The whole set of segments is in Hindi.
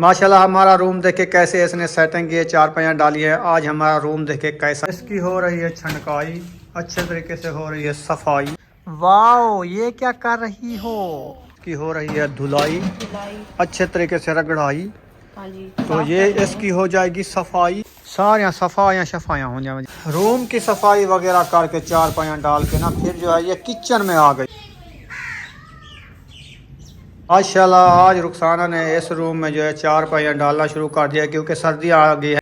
माशाल्लाह हमारा रूम देखे कैसे इसने सेटिंग की है, चारपाइयाँ डाली है। आज हमारा रूम देखे कैसा इसकी हो रही है छनकाई, अच्छे तरीके से हो रही है सफाई। वाओ, ये क्या कर रही हो? की हो रही है धुलाई, अच्छे तरीके से रगड़ाई। हाँ जी, तो ये इसकी हो जाएगी सफाई, सारियाँ सफाइयाँ हो जाएंगी। रूम की सफाई वगैरह करके चारपाइयाँ डाल के ना फिर जो है ये किचन में आ गई। माशाल्लाह आज रुखसाना ने इस रूम में जो है चारपाइयाँ डालना शुरू कर दिया क्योंकि सर्दी आ गई है।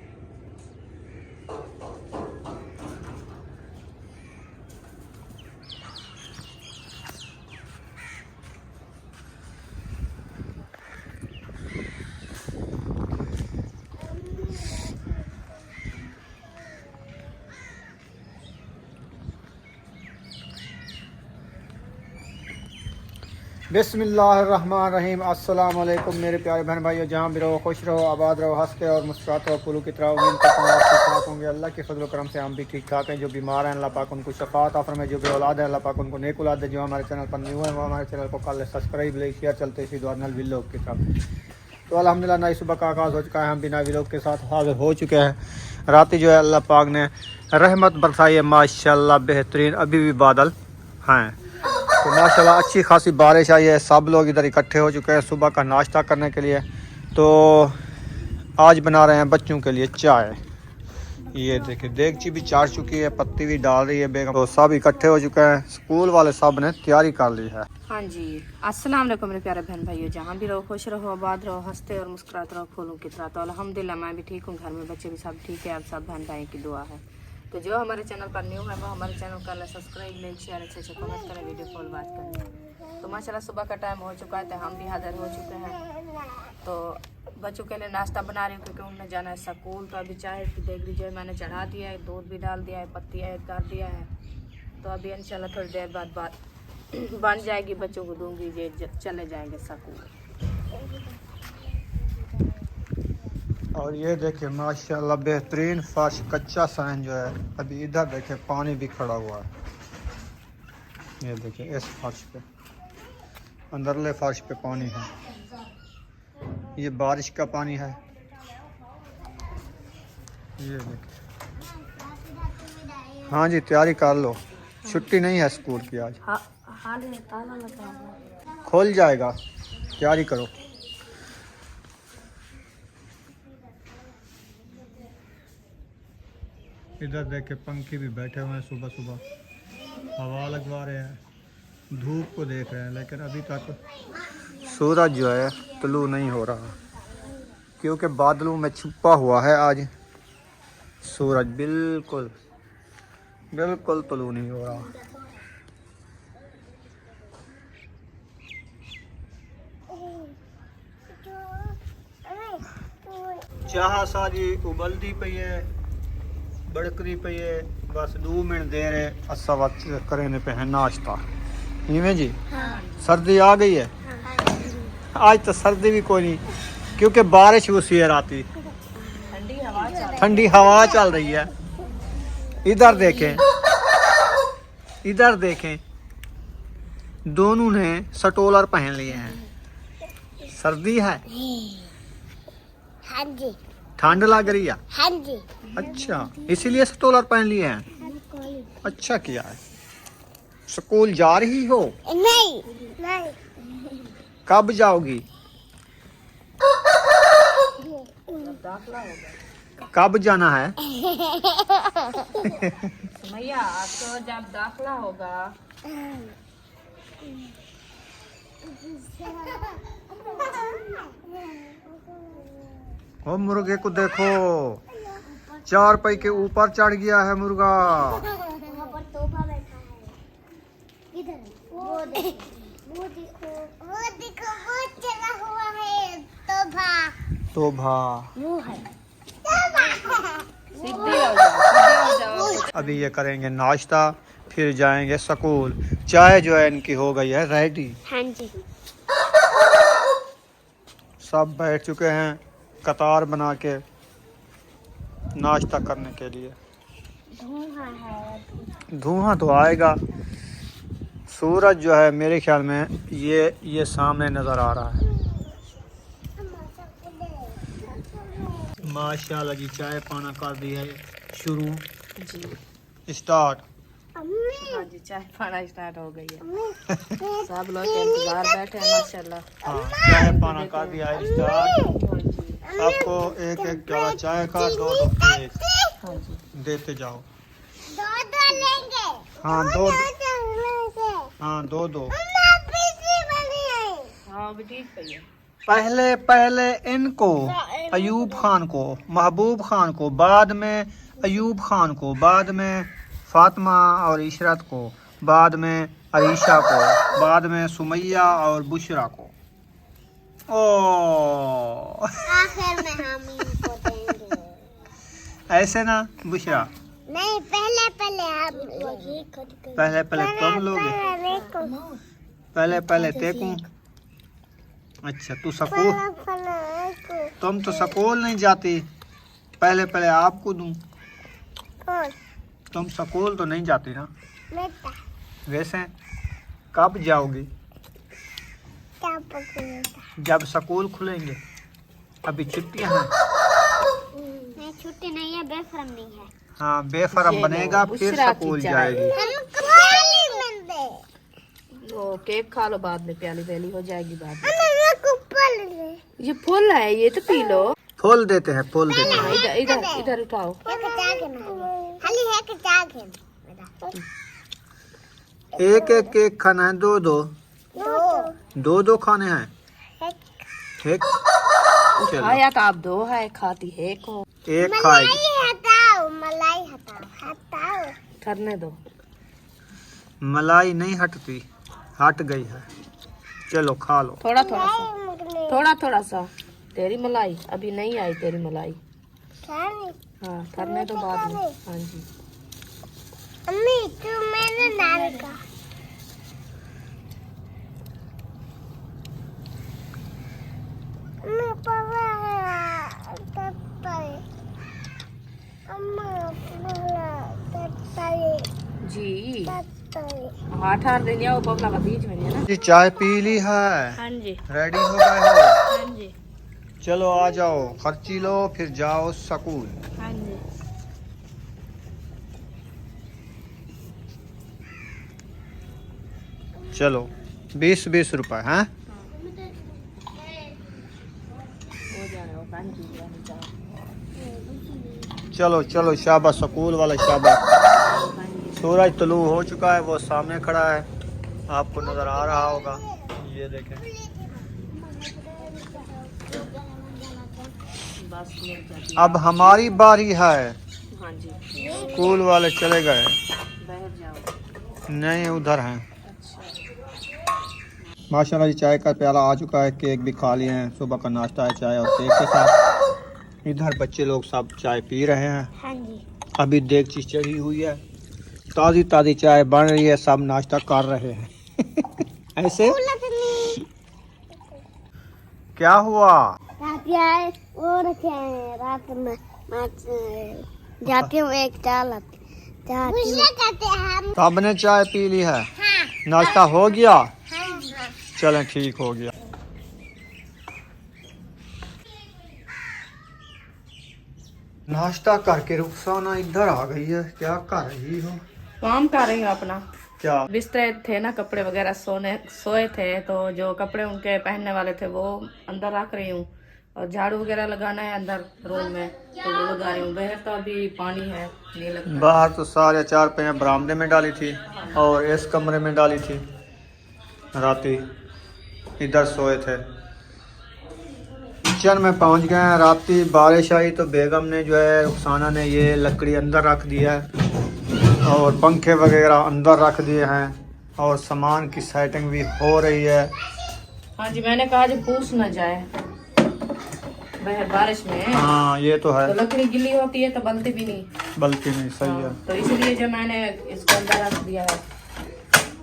बिस्मिल्लाहिर्रहमानिर्रहीम। अस्सलाम वालेकुम मेरे प्यारे बहन भाइयों, जहाँ भी रहो खुश रहो, आबाद रहो, हंसते और मुस्कुराते रहो, फूलों की तरह। उम्मीद करता हूँ आप ठीक ठाक होंगे। अल्लाह के फजल करम से हम भी ठीक ठाक हैं। जो बीमार हैं अल्लाह पाक उनको शफात आफर में, जो भी औलाद है अल्लाह पाक उनको नेक औलाद है। जो हमारे चैनल पर न्यू है वो हमारे चैनल को कल सब्सक्राइब लाइक शेयर चलते इसी दौर नल व्लॉग के साथ। तो अल्हम्दुलिल्लाह नई सुबह का आगाज़ हो चुका है, हम बिना व्लॉग के साथ हाजिर हो चुके हैं। रात जो है अल्लाह पाक ने रहमत बरसाई है माशाल्लाह बेहतरीन, अभी भी बादल हैं। तो माशाल्लाह अच्छी खासी बारिश आई है। सब लोग इधर इकट्ठे हो चुके हैं सुबह का नाश्ता करने के लिए। तो आज बना रहे हैं बच्चों के लिए चाय। ये देखिए देगची भी चाट चुकी है, पत्ती भी डाल रही है बेगम। तो सब इकट्ठे हो चुके हैं, स्कूल वाले सब ने तैयारी कर ली है। हाँ जी, अस्सलाम वालेकुम मेरे प्यारे बहन भाइयों, जहाँ भी रहो खुश रहो, आबाद रहो, हंसते और मुस्कुराते रहो, फूलों की तरह। तो अल्हम्दुलिल्लाह मैं भी ठीक हूँ, घर में बच्चे भी सब ठीक है। आप सब बहन भाई की दुआ है। तो जो हमारे चैनल पर न्यू है वो हमारे चैनल का सब्सक्राइब लाइक शेयर अच्छे से कमेंट करें, वीडियो कॉल बात करें। तो माशाल्लाह सुबह का टाइम हो चुका है तो हम भी हाजिर हो चुके हैं। तो बच्चों के लिए नाश्ता बना रही हूँ क्योंकि उन्हें जाना है स्कूल। तो अभी चाय की देगरी जो है मैंने चढ़ा दिया है, दूध भी डाल दिया है, पत्ती ऐड कर दिया है। तो अभी इंशाल्लाह थोड़ी देर बाद बात बन जाएगी, बच्चों को दूंगी, ये चले जाएंगे स्कूल। और ये देखिए माशाल्लाह बेहतरीन फर्श, कच्चा सहन जो है। अभी इधर देखिए पानी भी खड़ा हुआ है। ये देखिए इस फर्श पे, अंदरले फर्श पे पानी है। ये बारिश का पानी है। ये देखिए, हाँ जी तैयारी कर लो, छुट्टी नहीं है स्कूल की आज। खोल जाएगा, तैयारी करो। इधर देखे पंखी भी बैठे हुए हैं, सुबह सुबह हवा लगवा रहे हैं, धूप को देख रहे हैं। लेकिन अभी तक सूरज जो है तुलू नहीं हो रहा क्योंकि बादलों में छुपा हुआ है। आज सूरज बिल्कुल बिल्कुल तुलू नहीं हो रहा। चाह सारी उबलती पई है, बड़कती पई है। बस 2 मिनट देर है, असा वक्त करने पे है नाश्ता। इवें जी हाँ। सर्दी आ गई है हाँ। आज तो सर्दी भी कोई नहीं क्योंकि बारिश हुई है राती, ठंडी हवा चल रही है। इधर देखें, इधर देखें, दोनों ने स्टोलर पहन लिए हैं। सर्दी है हाँ जी, ठंड लग रही है हाँ जी। अच्छा इसीलिए स्टोलर पहन लिए हैं। अच्छा किया है। स्कूल जा रही हो? नहीं नहीं। कब जाओगी? कब जाना है? भैया आपको जब दाखला होगा ओ मुर्गे को देखो, 4 पाई के ऊपर चढ़ गया है मुर्गा। वहाँ पर तोबा बैठा है। इधर वो देखो, वो देखो, वो देखो, वो चला हुआ है तोबा। तोबा वो है तोबा। सीधे हो जाओ। अभी ये करेंगे नाश्ता, फिर जाएंगे स्कूल। चाय जो है इनकी हो गई है रेडी। हाँ जी, सब बैठ चुके हैं कतार बना के नाश्ता करने के लिए। धुआं है, धुआं तो आएगा। सूरज जो है मेरे ख्याल में ये सामने नज़र आ रहा है। माशाल्लाह जी चाय पाना कर दी है शुरू। जी स्टार्ट। हाँ जी, चाय पाना स्टार्ट हो गई है। सब लोग के इंतजार बैठे हैं माशाल्लाह। हाँ चाय पाना कर दिया है स्टार्ट। हाँ जी, सबको एक एक प्याला चाय का 2-2 केक हाँ जी। देते जाओ। दो लेंगे। हाँ दो। लेंगे। हाँ 2-2। हाँ अभी ठीक है ये। पहले पहले इनको अयूब खान को, महबूब खान को, बाद में अयूब खान को, बाद में फातिमा और इशरत को, बाद में अरीशा को, बाद में सुमैया और बुशरा को। ओ आखिर में हम इनको देंगे। ऐसे ना बुशरा, नहीं पहले पहले हम पहले पहले तुम लोगे, पहले पहले तेकू। अच्छा तू स्कूल, तुम तो स्कूल नहीं जाती, पहले पहले आपको दूं। तुम स्कूल तो नहीं जाती ना, वैसे कब जाओगी? जब स्कूल खुलेंगे, अभी छुट्टियां हैं। नहीं छुट्टी नहीं है, बेफरम नहीं है। हाँ बेफरम ये बनेगा लो, फिर बुशरा की स्कूल चाय। जाएगी। हमको प्याली मिल दे। वो केक खा लो, बाद में प्याली व्याली हो जाएगी बाद में। मेरे को फल दे। ये फुल है, ये तो पी लो। फूल देते हैं, फूल देते हैं। इधर इधर इधर उठाओ। एक एक केक खाना है, 2-2, 2-2 खाने हैं। एक चलो खाया तो आप दो है, खाती है को। एक खाएगी। मलाई हटाओ। ठरने दो। मलाई नहीं हटती, हट गई है। चलो खा लो। थोड़ा थोड़ा सा, थोड़ा थोड़ा सा। तेरी मलाई अभी नहीं आई, तेरी मलाई। हाँ ठरने दो बाद में। हाँ जी। अम्मी तू मैंने नाम का मैं पापा जी हाँ ठार देनी है, वो बबला का बीच में नहीं है ना। जी चाय पी ली है, हाँ जी, रेडी हो गए हो? हाँ जी, चलो आ जाओ, खर्ची लो फिर जाओ स्कूल। हाँ जी। चलो 20-20 रुपए हैं। हो जाएगा, हाँ जी, चलो चलो शाबाश स्कूल वाला शाबाश। हाँ जी। सूरज तुलू हो चुका है, वो सामने खड़ा है, आपको नजर आ रहा होगा। ये देखें। बस मिल जाती है। अब हमारी बारी है। हाँ जी, स्कूल वाले चले गए, बाहर जाओ। नहीं उधर हैं। अच्छा, माशाल्लाह जी चाय का प्याला आ चुका है, केक भी खा लिए हैं। सुबह का नाश्ता है चाय और केक के साथ। इधर बच्चे लोग सब चाय पी रहे हैं। हाँ जी। अभी देगची चढ़ी हुई है, ताज़ी ताज़ी चाय बन रही है, सब नाश्ता कर रहे हैं। ऐसे क्या हुआ? वो रखे हैं रात में जाती हूँ एक चाल सबने चाय पी ली है? हाँ। नाश्ता हो गया? हाँ। चलें ठीक हो गया। नाश्ता करके रुखसाना इधर आ गई है, क्या कर रही हो? काम कर रही हूँ अपना। क्या? बिस्तर थे ना, कपड़े वगैरह सोए थे, तो जो कपड़े उनके पहनने वाले थे वो अंदर रख रही हूँ, और झाड़ू वगैरह लगाना है अंदर रूम में, तो वो लगा रही हूँ। बाहर तो अभी पानी है, नहीं लगता। बाहर तो सारे 4 पे बरामदे में डाली थी और इस कमरे में डाली थी, राती इधर सोए थे। किचन में पहुंच गए हैं, राती बारिश आई तो बेगम ने जो है रुखसाना ने ये लकड़ी अंदर रख दिया है और पंखे वगैरह अंदर रख दिए हैं और सामान की सेटिंग भी हो रही है। हाँ जी, मैंने कहा जो पूछ ना जाए बाहर बारिश में। हाँ ये तो है, तो लकड़ी गिली होती है तो बलती भी नहीं। बल्कि नहीं, सही है। तो इसलिए जो मैंने इसको अंदर रख दिया है,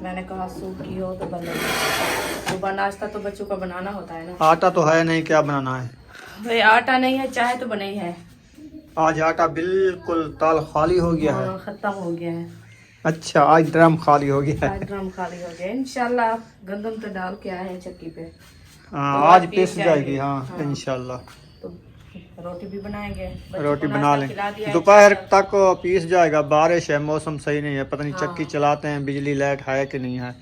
मैंने कहा सूखी हो तो बन सुबह नाश्ता तो बच्चों का बनाना होता है ना। आटा तो है नहीं, क्या बनाना है? भाई आटा नहीं है, चाय तो बनी है। आज आटा बिल्कुल ताल खाली हो गया है। हाँ, खत्म हो गया है। अच्छा आज ड्रम खाली हो गया है। आज ड्रम खाली हो गया। इंशाल्लाह गंदम तो डाल के आए हैं चक्की पे, हाँ तो आज पीस पिस जाएगी। जाएगी। हाँ हाँ। इंशाल्लाह। तो रोटी भी बनाएंगे, बच्चों रोटी को बना नाश्ता लें। खिला दिया है। दोपहर तक पीस जाएगा, बारिश है, मौसम सही नहीं है, पता नहीं हाँ। चक्की चलाते हैं, बिजली लाइट है कि नहीं है।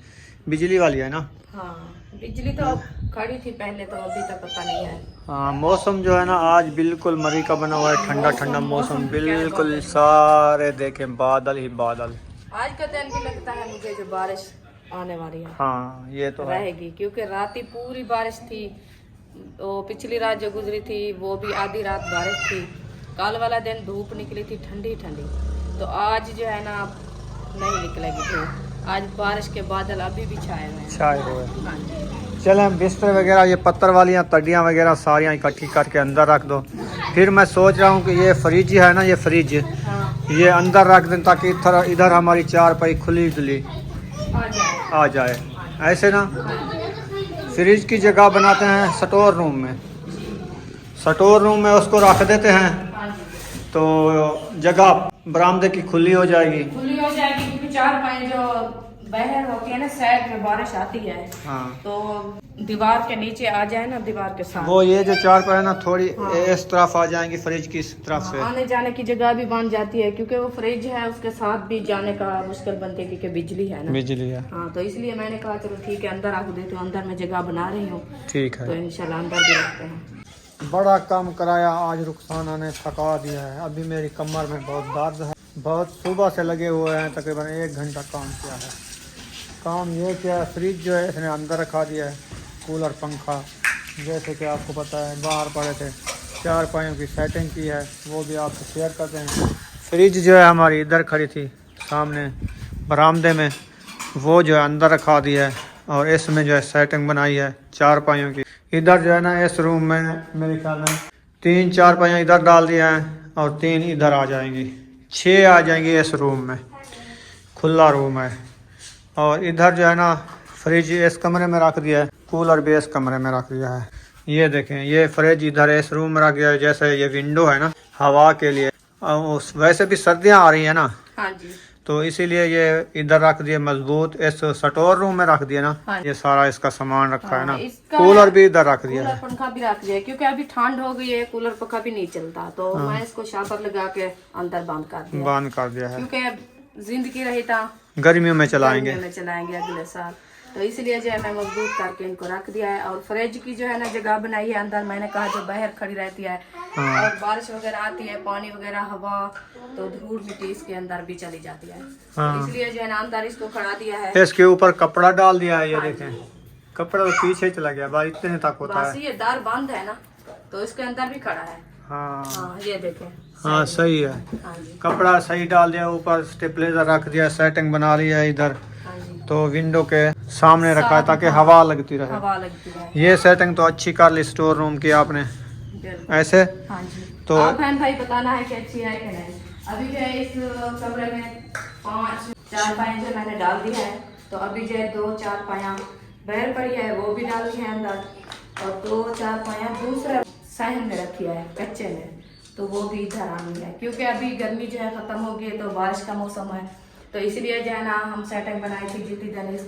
बिजली वाली है ना। हाँ, बिजली तो अब खड़ी थी पहले, तो अभी तक पता नहीं है। हाँ, मौसम जो है ना आज बिल्कुल मरी का बना हुआ है, ठंडा ठंडा मौसम मौसम क्या बिल्कुल, बात है। सारे देखें बादल ही बादल। आज का दिन भी लगता है मुझे जो बारिश आने वाली है, हाँ ये तो है। रहेगी, क्योंकि रात ही पूरी बारिश थी। वो पिछली रात जो गुजरी थी वो भी आधी रात बारिश थी। कल वाला दिन धूप निकली थी ठंडी ठंडी, तो आज जो है ना नहीं निकलेगी धूप। आज बारिश के बादल अभी भी छाए हुए हैं। छाए हुए। हाँ जी। चले बिस्तर वगैरह, ये पत्थर वाली तड़ियाँ वगैरह सारियाँ इकट्ठी करके अंदर रख दो। फिर मैं सोच रहा हूँ कि ये फ्रिज है ना, ये फ्रिज हाँ, ये अंदर रख दें ताकि इधर हमारी चारपाई खुली खुली आ जाए। आ जाए। ऐसे ना फ्रिज की जगह बनाते हैं स्टोर रूम में, स्टोर रूम में उसको रख देते हैं, हाँ जी, तो जगह बरामदे की खुली हो जाएगी। खुली हो जाएगी, क्योंकि चार पाए जो बहर होती है ना, साइड में बारिश आती है, हाँ, तो दीवार के नीचे आ जाए ना, दीवार के साथ वो ये जो चारपाई है ना थोड़ी हाँ। इस तरफ आ जाएंगी, फ्रिज की इस तरफ से। आने जाने की जगह भी बन जाती है, क्योंकि वो फ्रिज है, उसके साथ भी जाने का मुश्किल बनती है, क्योंकि बिजली है ना। बिजली है। हाँ, तो इसलिए मैंने कहा चलो ठीक है, अंदर रख देती हूँ। अंदर मैं जगह बना रही हूँ, ठीक तो है। इंशाल्लाह अंदर भी रखते हैं। बड़ा काम कराया आज, रुखसाना ने थका दिया है। अभी मेरी कमर में बहुत दर्द है, बहुत सुबह से लगे हुए हैं, तकरीबन 1 घंटा काम किया है। काम ये किया, फ्रिज जो है इसने अंदर रखा दिया है, कूलर पंखा जैसे कि आपको पता है बाहर पड़े थे, चारपाइयों की सेटिंग की है, वो भी आपसे शेयर करते हैं। फ्रिज जो है हमारी इधर खड़ी थी सामने बरामदे में, वो जो है अंदर रखा दिया है, और इसमें जो है सेटिंग बनाई है चारपाइयों की। इधर जो है ना इस रूम में मेरे ख्याल में 3 चारपाइयाँ इधर डाल दिया है, और 3 इधर आ जाएंगी, 6 आ जाएंगी इस रूम में। खुला रूम है। और इधर जो है ना फ्रिज इस कमरे में रख दिया है, कूलर भी इस कमरे में रख दिया है। ये देखें, ये फ्रिज इधर इस रूम में रख दिया है, जैसे ये विंडो है ना हवा के लिए। वैसे भी सर्दियाँ आ रही है ना, हाँ जी, तो इसीलिए ये इधर रख दिए मजबूत, इस स्टोर रूम में रख दिया ना। हाँ। ये सारा इसका सामान रखा है ना। हाँ, इसका कूलर भी इधर रख दिया कूलर है। पंखा भी रख दिया है, क्योंकि अभी ठंड हो गई है, कूलर पंखा भी नहीं चलता, तो मैं इसको शापर लगा के अंदर बंद कर दिया, बंद कर दिया है, क्योंकि अब जिंदगी रही था गर्मियों में चलाएंगे। गर्मियों में चलाएंगे अगले साल, तो इसलिए जो है मैं मजबूत करके इनको रख दिया है। और फ्रिज की जो है ना जगह बनाई है अंदर, मैंने कहा जो बाहर खड़ी रहती है हाँ। और बारिश वगैरह आती है, पानी वगैरह हवा, तो धूल मिट्टी इसके अंदर भी चली जाती है, हाँ। तो इसलिए जो है ना अंदर इसको खड़ा दिया है। इसके ऊपर कपड़ा डाल दिया है, ये देखें कपड़ा तो पीछे चला गया, बस इतने तक होता बस है। ये दर बंद है ना, तो इसके अंदर भी खड़ा है। हाँ हाँ, ये देखें। हाँ सही है, हाँ जी, कपड़ा सही डाल दिया, ऊपर स्टेपलेजर रख दिया, सेटिंग बना ली है इधर, हाँ जी, तो विंडो के सामने रखा है ताकि हवा लगती रहे। हवा लगती है। ये सेटिंग तो अच्छी कर ली स्टोर रूम की आपने बिल्कुल। ऐसे। हाँ जी, तो आप बहन भाई बताना है कि अच्छी है कि नहीं। अभी जो है इस कमरे में 5 चारपाइयाँ जो मैंने डाल दी है, तो अभी जो है 2 चारपाइयाँ बाहर पड़ी है, वो भी डाल दी है अंदर, और 2 चारपाइयाँ दूसरा सहन में रखी है कच्चे में, तो वो भी इधर आनी है, क्योंकि अभी गर्मी जो है खत्म हो गई है, तो बारिश का मौसम है, तो इसलिए जो है ना हम सेटिंग बनाई थी, जितनी दिन इस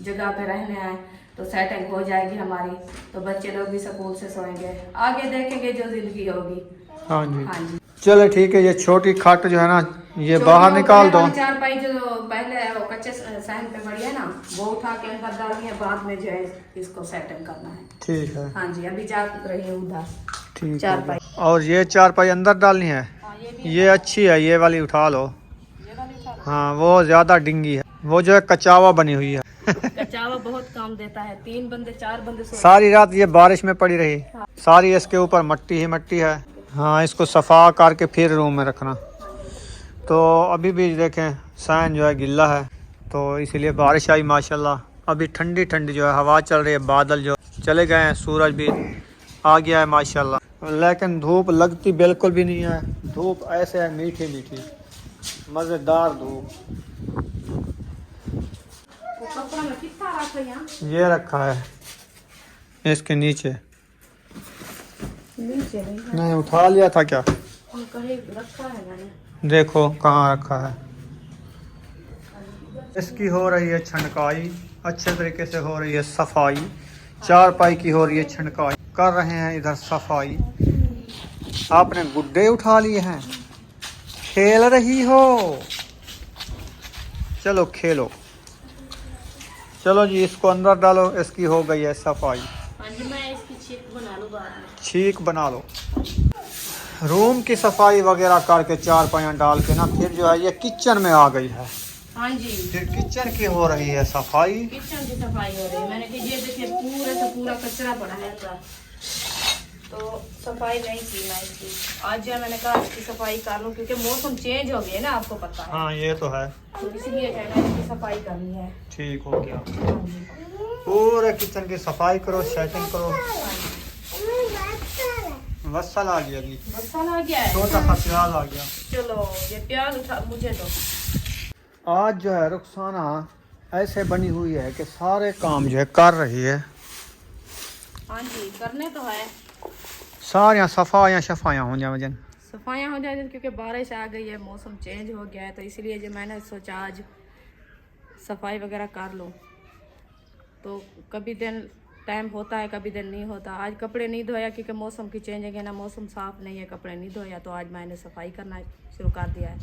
जगह पे रहने आए तो सेटिंग हो जाएगी हमारी, तो बच्चे लोग भी स्कूल से सोएंगे, आगे देखेंगे जो जिंदगी होगी। हाँ जी, हाँ जी, चलो ठीक है। ये छोटी खाट जो है ना ये जो बाहर वो निकाल दो। वाली चारपाई जो पहले वो कच्चे सहन पे पड़ी है ना, वो उठा के अंदर डालनी है, बाद में जो है इसको सेटिंग करना है। ठीक है, हाँ जी, अभी जा रही है उधर ठीक चारपाई। है। और ये चारपाई अंदर डालनी है, हाँ, ये भी ये अच्छी है, ये वाली उठा लो। ये वाली उठा लो। हाँ वो ज्यादा डिंगी है, वो जो है कचावा बनी हुई है। कचावा बहुत काम देता है, 3 बंदे 4 बंदे सो। सारी रात ये बारिश में पड़ी रही, सारी इसके ऊपर मट्टी ही मट्टी है। हाँ, इसको सफा करके फिर रूम में रखना। तो अभी भी देखें सहन जो है गिल्ला है, तो इसीलिए बारिश आई माशाल्लाह। अभी ठंडी ठंडी जो है हवा चल रही है, बादल जो चले गए हैं, सूरज भी आ गया है माशाल्लाह, लेकिन धूप लगती बिल्कुल भी नहीं है। धूप ऐसे है मीठी मीठी मज़ेदार धूप। वो कपड़ा में कितना रखा है यहाँ? ये रखा है इसके नीचे, नीचे नहीं, नहीं उठा लिया था क्या? हम कहीं रखा है मैंने। देखो कहाँ रखा है। इसकी हो रही है छनकाई, अच्छे तरीके से हो रही है सफाई। चारपाई की हो रही है छनकाई, कर रहे हैं इधर सफाई। आपने गुड्डे उठा लिए हैं, खेल रही हो। चलो खेलो। चलो जी, इसको अंदर डालो। इसकी हो गई है सफाई। हाँ जी, मैं इसकी छीक बना लूँ बाद में। छीक बना लो। रूम की सफाई वगैरह करके चार पाया डाल के ना, फिर जो है ये किचन में आ गई है। हाँ जी, फिर किचन की हो रही है सफाई। किचन की सफाई हो रही है। मैंने कि ये देखिए पूरे से पूरा कचरा पड़ा है अंदर, तो सफाई नहीं की मैं इसकी। आज जो है मैंने कहा इसकी सफाई कर लूँ, क्योंकि मौसम चेंज हो गया है ना, आपको पता है। हाँ ये तो है। तो इसलिए जो है ना इसकी सफाई करनी है। ठीक हो गया। हाँ जी, पूरे किचन की सफाई करो, सेटिंग करो। वसल आ गया जी, मसाला आ गया है। छोटा सा प्याज आ गया। चलो ये प्याज उठा मुझे दो। आज जो है रुखसाना ऐसे बनी हुई है कि सारे काम जो है कर रही है। हाँ जी, करने तो है। सारियाँ सफाइयाँ हो जाए वजन। सफाइयाँ हो जाए, क्योंकि बारिश आ गई है, मौसम चेंज हो गया है, तो इसलिए जो मैंने सोचा आज सफाई वगैरह कर लूँ। तो कभी दिन टाइम होता है, कभी दिन नहीं होता। आज कपड़े नहीं धोया क्योंकि मौसम की चेंज है ना, मौसम साफ़ नहीं है, कपड़े नहीं धोया, तो आज मैंने सफाई करना शुरू कर दिया है।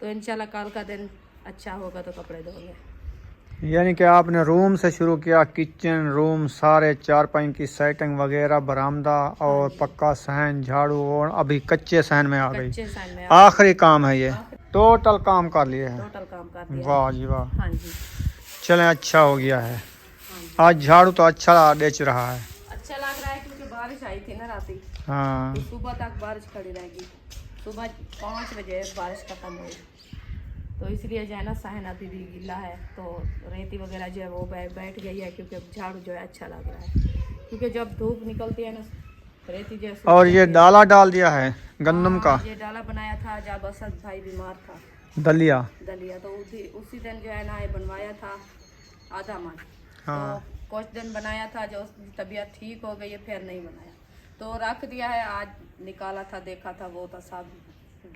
तो इंशाल्लाह कल का दिन अच्छा होगा तो कपड़े धोंगे। यानी कि आपने रूम से शुरू किया, किचन रूम सारे चारपाई की सेटिंग वगैरह, बरामदा और पक्का सहन, झाड़ू, और अभी कच्चे सहन में आ गई। कच्चे साइन में आखिरी काम है ये। टोटल काम कर लिए है। टोटल काम कर दिया। वाह जी वाह। हाँ जी, चलें, अच्छा हो गया है। आज झाड़ू तो अच्छा डेच रहा है। अच्छा लग रहा है क्योंकि बारिश आई थी ना राती, हाँ तो सुबह तक बारिश खड़ी रहेगी। सुबह 5 बजे बारिश खत्म हुई, तो इसलिए जो है ना सहन अभी भी गीला है, तो रेती वगैरह जो है वो बैठ गई है, क्योंकि झाड़ू जो है अच्छा लग रहा है। क्योंकि जब धूप निकलती है ना, रेती जो है। और ये डाला डाल दिया है गंदम का। ये डाला बनाया था जब असद भाई बीमार था, दलिया। तो उसी दिन जो है ना ये बनवाया था आधा मन। हाँ। तो कुछ दिन बनाया था, जो उसकी तबीयत ठीक हो गई है, फिर नहीं बनाया, तो रख दिया है। आज निकाला था, देखा था, वो तो सब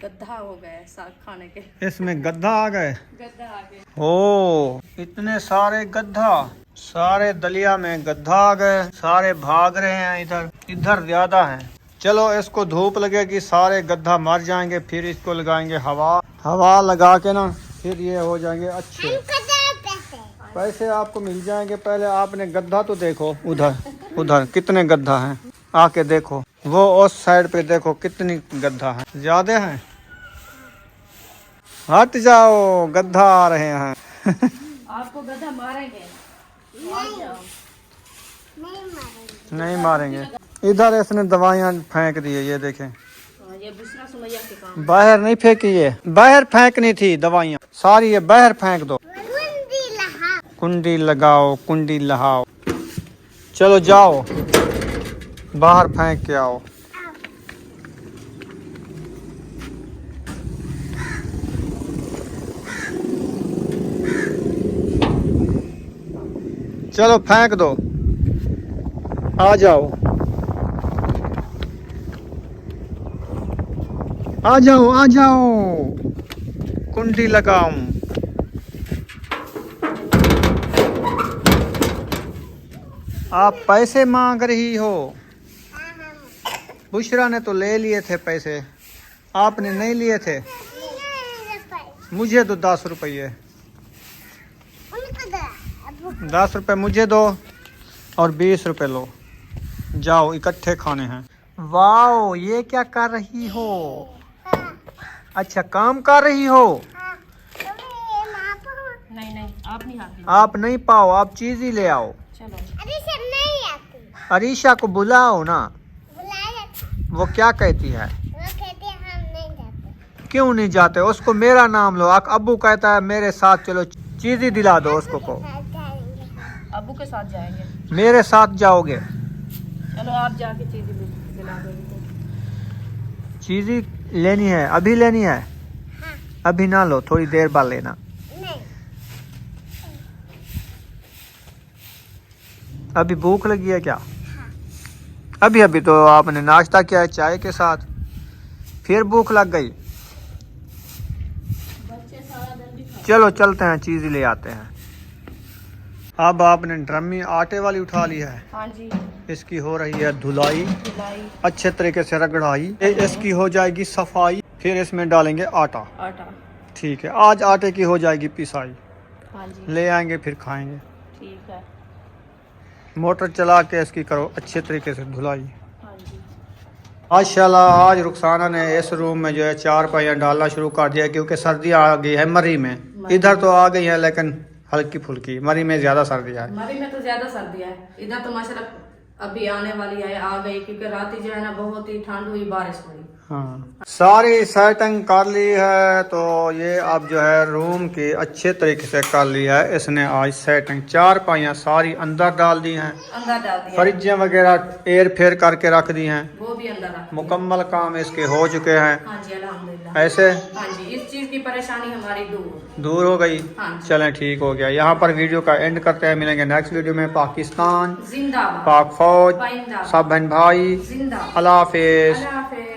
गड्ढा हो गए साग खाने के। इसमें गड्ढा आ गए। गड्ढा आ गए। ओ, इतने सारे गड्ढा, सारे दलिया में गड्ढा आ गए। सारे भाग रहे हैं इधर, इधर ज्यादा हैं। चलो इसको धूप लगेगी, सारे गड्ढा मर जाएंगे, फिर इसको लगाएंगे हवा लगा के ना, फिर ये हो जाएंगे अच्छे। पैसे आपको मिल जाएंगे। पहले आपने गड्ढा तो देखो, उधर कितने गड्ढा हैं, आके देखो। वो उस साइड पे देखो कितनी गड्ढा है, ज्यादा हैं। हट जाओ, गड्ढा आ रहे हैं। आपको गड्ढा मारेंगे? नहीं मारेंगे। इधर इसने दवाइयाँ फेंक दी है, ये देखें। ये बिस्रा सुमैया के काम। बाहर नहीं फेंकी, ये बाहर फेंकनी थी दवाइयाँ सारी, ये बाहर फेंक दो। कुंडी लगाओ, कुंडी लहाओ। चलो जाओ, बाहर फेंक के आओ। चलो फेंक दो, आ जाओ, आ जाओ, आ जाओ, कुंडी लगाऊं। आप पैसे मांग रही हो? बुशरा ने तो ले लिए थे पैसे, आपने नहीं लिए थे। मुझे दो 10 रुपये। 10 रुपये मुझे दो और 20 रुपये लो, जाओ इकट्ठे खाने हैं। वाओ, ये क्या कर रही हो? अच्छा काम कर रही हो। नहीं आप नहीं आती। आप नहीं पाओ, आप चीज ही ले आओ। चलो अरीशा को बुलाओ ना। वो क्या कहती है? क्यों नहीं जाते? उसको मेरा नाम लो। अब्बू कहता है मेरे साथ चलो, चीज ही दिला दो उसको को। अब्बू के साथ जाएंगे। मेरे साथ जाओगे? चलो आप जाके चीज़ दिला दो। चीज ही लेनी है? अभी लेनी है? अभी ना लो, थोड़ी देर बाद लेना। अभी भूख लगी है क्या? अभी तो आपने नाश्ता किया है चाय के साथ, फिर भूख लग गई। बच्चे सारा दिन भी चलो चलते हैं, चीज ले आते हैं। अब आपने ड्रमी आटे वाली उठा ली है, हाँ जी। इसकी हो रही है धुलाई, धुलाई, अच्छे तरीके से रगड़ाई, इसकी हो जाएगी सफाई, फिर इसमें डालेंगे आटा। आटा, ठीक है, आज आटे की हो जाएगी पिसाई, हाँ जी, ले आएंगे फिर खाएंगे। ठीक है, मोटर चला के इसकी करो अच्छे तरीके से धुलाई। हाँ जी। माशाल्लाह आज रुखसाना ने इस रूम में जो है 4 पहियाँ डालना शुरू कर दिया, क्योंकि सर्दी आ गई है मरी में। इधर तो आ गई है लेकिन हल्की फुल्की, मरी में ज्यादा सर्दी है। मरी में तो ज्यादा सर्दी है, इधर तो माशाल्लाह अभी आने वाली है, आ गई, क्योंकि रात ही जो है ना बहुत ही ठंड हुई, बारिश हुई। हाँ, सारी सेटिंग कर ली है, तो ये अब जो है रूम की अच्छे तरीके से कर ली है इसने आज सेटिंग। 4 पाइयाँ सारी अंदर डाल दी हैं, अंदर डाल दिया, फ्रिजें वगैरह एयर फेयर करके रख दी हैं, वो भी अंदर रख दिया। मुकम्मल काम इसके हो चुके हैं। हाँ जी, अल्हम्दुलिल्लाह। ऐसे हाँ जी, इस चीज की परेशानी हमारी दूर हो गई। हाँ जी। चलें ठीक हो गया। यहाँ पर वीडियो का एंड करते हैं, मिलेंगे नेक्स्ट वीडियो में। पाकिस्तान जिंदाबाद, पाक फौज पाइंदाबाद, सब बहन भाई, जिंदाबाद, अल्लाह हाफिज। अल्लाह हाफिज।